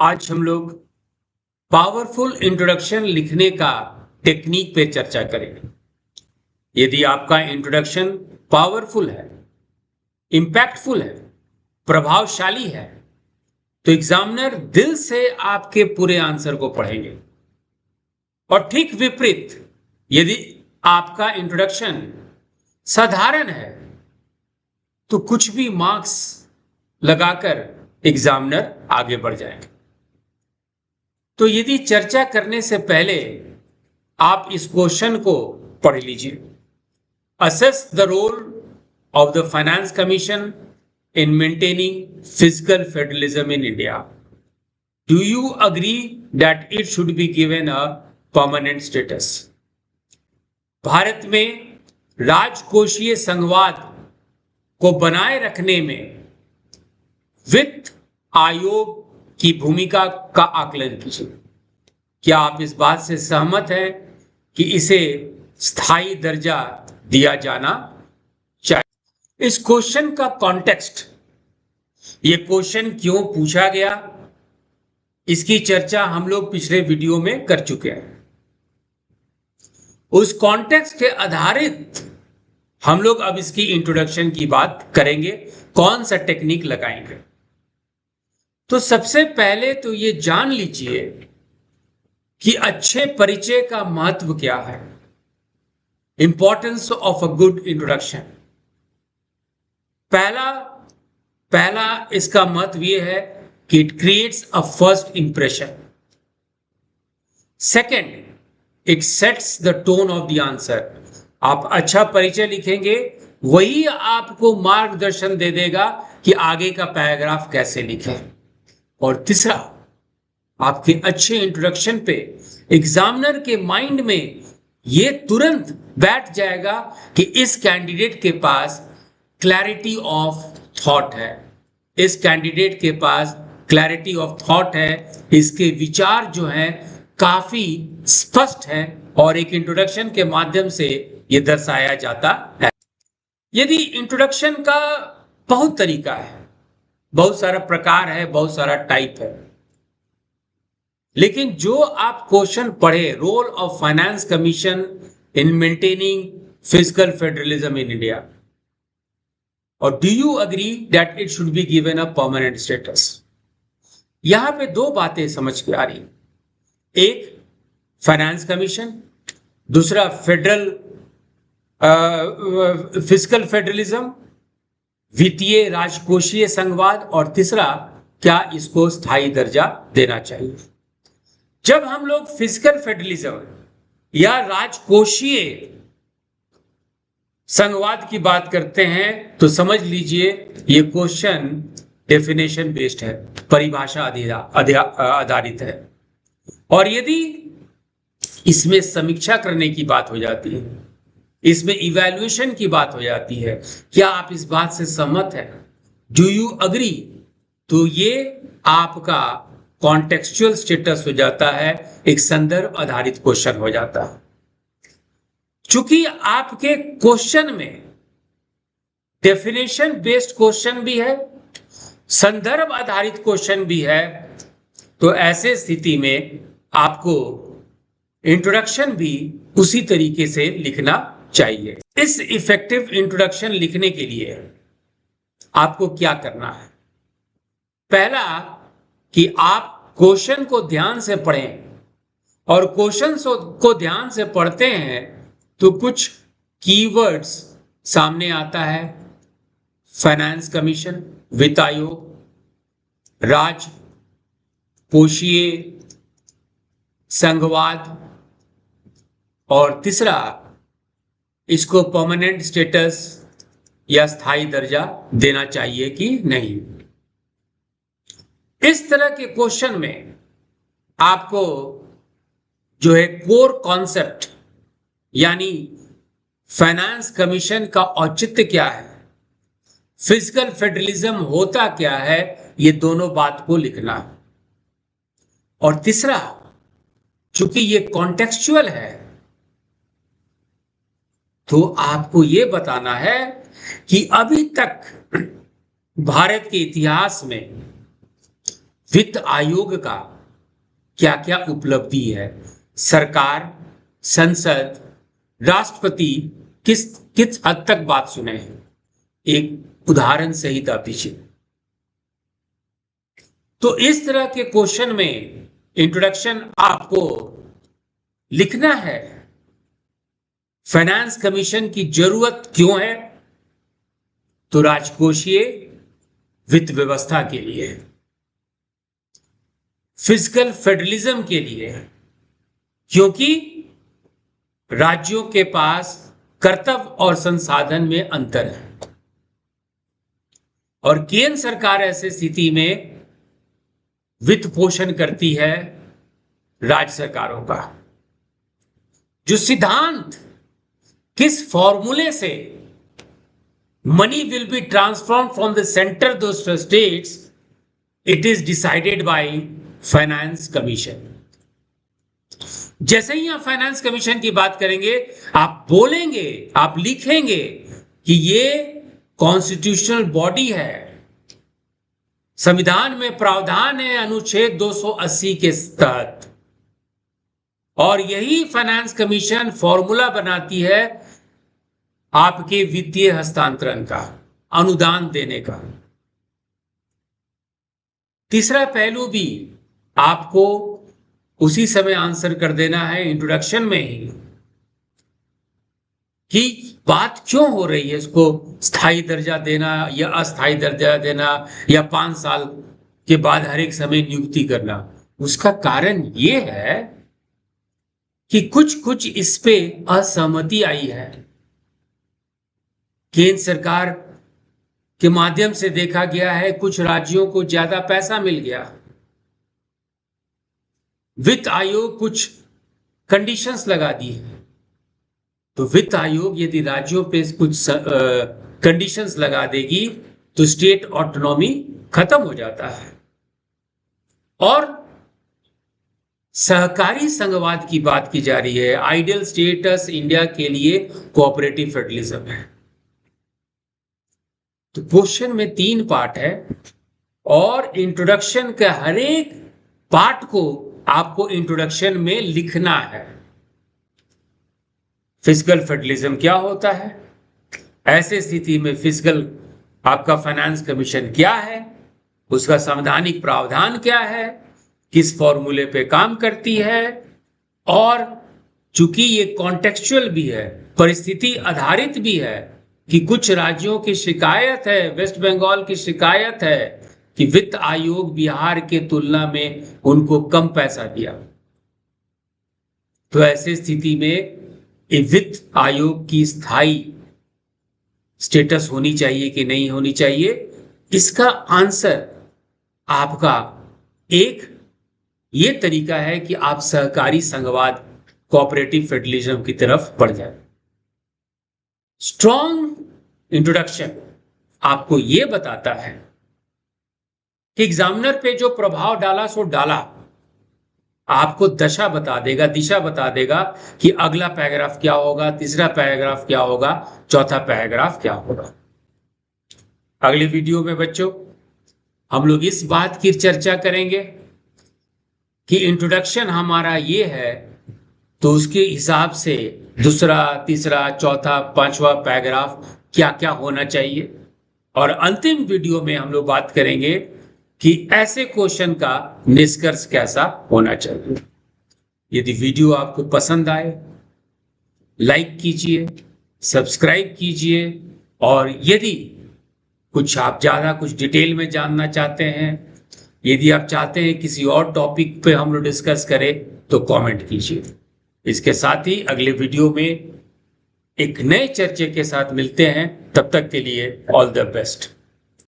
आज हम लोग पावरफुल इंट्रोडक्शन लिखने का टेक्निक पे चर्चा करेंगे। यदि आपका इंट्रोडक्शन पावरफुल है, इंपैक्टफुल है, प्रभावशाली है, तो एग्जामिनर दिल से आपके पूरे आंसर को पढ़ेंगे। और ठीक विपरीत, यदि आपका इंट्रोडक्शन साधारण है तो कुछ भी मार्क्स लगाकर एग्जामिनर आगे बढ़ जाएंगे। तो यदि चर्चा करने से पहले आप इस क्वेश्चन को पढ़ लीजिए। Assess the role of the finance commission in maintaining physical federalism in India. Do you agree that it should be given a permanent status? Bharat में राजकोषीय संघवाद को बनाए रखने में वित्त आयोग की भूमिका का आकलन कीजिए। क्या आप इस बात से सहमत हैं कि इसे स्थायी दर्जा दिया जाना चाहिए? इस क्वेश्चन का कॉन्टेक्स्ट, ये क्वेश्चन क्यों पूछा गया, इसकी चर्चा हम लोग पिछले वीडियो में कर चुके हैं। उस कॉन्टेक्स्ट के आधारित हम लोग अब इसकी इंट्रोडक्शन की बात करेंगे, कौन सा टेक्निक लगाएंगे। तो सबसे पहले तो ये जान लीजिए कि अच्छे परिचय का महत्व क्या है। Importance of a good introduction. पहला इसका महत्व यह है कि it creates a first impression. Second, it sets the tone of the answer. आप अच्छा परिचय लिखेंगे, वही आपको मार्गदर्शन दे देगा कि आगे का पैराग्राफ कैसे लिखें। और तीसरा, आपके अच्छे इंट्रोडक्शन पे एग्जामिनर के माइंड में ये तुरंत बैठ जाएगा कि इस कैंडिडेट के पास क्लैरिटी ऑफ थॉट है, इस कैंडिडेट के पास क्लैरिटी ऑफ थॉट है, इसके विचार जो हैं काफी स्पष्ट हैं और एक इंट्रोडक्शन के माध्यम से ये दर्शाया जाता है। यदि इंट्रोडक्शन का बहुत तरीका है, बहुत सारा प्रकार है, बहुत सारा टाइप है, लेकिन जो आप क्वेश्चन पढ़े, role of finance commission in maintaining physical federalism in India, और do you agree that it should be given a permanent status, यहां पे दो बातें समझ के आ रही। एक फाइनेंस कमीशन, दूसरा फेडरल फिजिकल फेडरलिज्म, वित्तीय राजकोषीय संघवाद, और तीसरा, क्या इसको स्थायी दर्जा देना चाहिए। जब हम लोग फिजिकल फेडरलिज्म या राजकोषीय संघवाद की बात करते हैं तो समझ लीजिए ये क्वेश्चन डेफिनेशन बेस्ड है, परिभाषा आधारित है। और यदि इसमें समीक्षा करने की बात हो जाती है, इसमें इवैल्यूएशन की बात हो जाती है, क्या आप इस बात से सहमत हैं, डू यू अग्री, तो ये आपका कॉन्टेक्सचुअल स्टेटस हो जाता है, एक संदर्भ आधारित क्वेश्चन हो जाता है। चूंकि आपके क्वेश्चन में डेफिनेशन बेस्ड क्वेश्चन भी है, संदर्भ आधारित क्वेश्चन भी है, तो ऐसे स्थिति में आपको इंट्रोडक्शन भी उसी तरीके से लिखना चाहिए। इस इफेक्टिव इंट्रोडक्शन लिखने के लिए आपको क्या करना है? पहला, कि आप क्वेश्चन को ध्यान से पढ़ें, और क्वेश्चन को ध्यान से पढ़ते हैं तो कुछ कीवर्ड्स सामने आता है। फाइनेंस कमीशन, वित्त आयोग, राजकोषीय संघवाद, और तीसरा, इसको परमानेंट स्टेटस या स्थायी दर्जा देना चाहिए कि नहीं। इस तरह के क्वेश्चन में आपको जो है कोर कॉन्सेप्ट, यानी फाइनेंस कमीशन का औचित्य क्या है, फिजिकल फेडरलिज्म होता क्या है, ये दोनों बात को लिखना है। और तीसरा, चूंकि ये कॉन्टेक्सचुअल है, तो आपको ये बताना है कि अभी तक भारत के इतिहास में वित्त आयोग का क्या क्या उपलब्धि है, सरकार, संसद, राष्ट्रपति किस किस हद तक बात सुने हैं, एक उदाहरण सहित आप दीजिए। तो इस तरह के क्वेश्चन में इंट्रोडक्शन आपको लिखना है। फाइनेंस कमीशन की जरूरत क्यों है? तो राजकोषीय वित्त व्यवस्था के लिए, फिस्कल फेडरलिज्म के लिए, क्योंकि राज्यों के पास कर्तव्य और संसाधन में अंतर है और केंद्र सरकार ऐसी स्थिति में वित्त पोषण करती है राज्य सरकारों का। जो सिद्धांत, किस फॉर्मूले से money will be transform from the centre to states, it is decided by finance commission. जैसे ही आप फाइनेंस कमीशन की बात करेंगे, आप बोलेंगे, आप लिखेंगे कि ये कॉन्स्टिट्यूशनल बॉडी है, संविधान में प्रावधान है अनुच्छेद 280 के तहत, और यही फाइनेंस कमीशन फॉर्मूला बनाती है आपके वित्तीय हस्तांतरण का, अनुदान देने का। तीसरा पहलू भी आपको उसी समय आंसर कर देना है इंट्रोडक्शन में ही, कि बात क्यों हो रही है, इसको स्थायी दर्जा देना या अस्थायी दर्जा देना या 5 साल के बाद हर एक समय नियुक्ति करना। उसका कारण यह है कि कुछ इस पे असहमति आई है। केंद्र सरकार के माध्यम से देखा गया है कुछ राज्यों को ज्यादा पैसा मिल गया। वित्त आयोग कुछ कंडीशंस लगा दी है, तो वित्त आयोग यदि राज्यों पे कुछ कंडीशंस लगा देगी तो स्टेट ऑटोनॉमी खत्म हो जाता है। और सहकारी संघवाद की बात की जा रही है। आइडियल स्टेटस इंडिया के लिए कोऑपरेटिव फेडरलिज्म है। तो क्वेश्चन में 3 पार्ट है और इंट्रोडक्शन के हर एक पार्ट को आपको इंट्रोडक्शन में लिखना है। फिस्कल फेडरलिज्म क्या होता है, ऐसे स्थिति में फिस्कल आपका फाइनेंस कमीशन क्या है, उसका संवैधानिक प्रावधान क्या है, किस फॉर्मूले पे काम करती है, और चूंकि ये कॉन्टेक्चुअल भी है, परिस्थिति आधारित भी है, कि कुछ राज्यों की शिकायत है, वेस्ट बंगाल की शिकायत है कि वित्त आयोग बिहार के तुलना में उनको कम पैसा दिया। तो ऐसे स्थिति में वित्त आयोग की स्थायी स्टेटस होनी चाहिए कि नहीं होनी चाहिए, इसका आंसर आपका एक ये तरीका है कि आप सहकारी संघवाद, कोऑपरेटिव फेडरलिज्म की तरफ बढ़ जाए। स्ट्रॉन्ग इंट्रोडक्शन आपको यह बताता है कि एग्जामिनर पे जो प्रभाव डाला सो डाला, आपको दशा बता देगा, दिशा बता देगा कि अगला पैराग्राफ क्या होगा, तीसरा पैराग्राफ क्या होगा, चौथा पैराग्राफ क्या होगा। अगले वीडियो में बच्चों हम लोग इस बात की चर्चा करेंगे कि इंट्रोडक्शन हमारा ये है, तो उसके हिसाब से दूसरा, तीसरा, चौथा, 5वां पैराग्राफ क्या क्या होना चाहिए। और अंतिम वीडियो में हम लोग बात करेंगे कि ऐसे क्वेश्चन का निष्कर्ष कैसा होना चाहिए। यदि वीडियो आपको पसंद आए, लाइक कीजिए, सब्सक्राइब कीजिए, और यदि कुछ आप ज़्यादा कुछ डिटेल में जानना चाहते हैं, यदि आप चाहते हैं किसी और टॉपिक पे हम लोग डिस्कस करें, तो कमेंट कीजिए। इसके साथ ही अगले वीडियो में एक नए चर्चे के साथ मिलते हैं। तब तक के लिए ऑल द बेस्ट।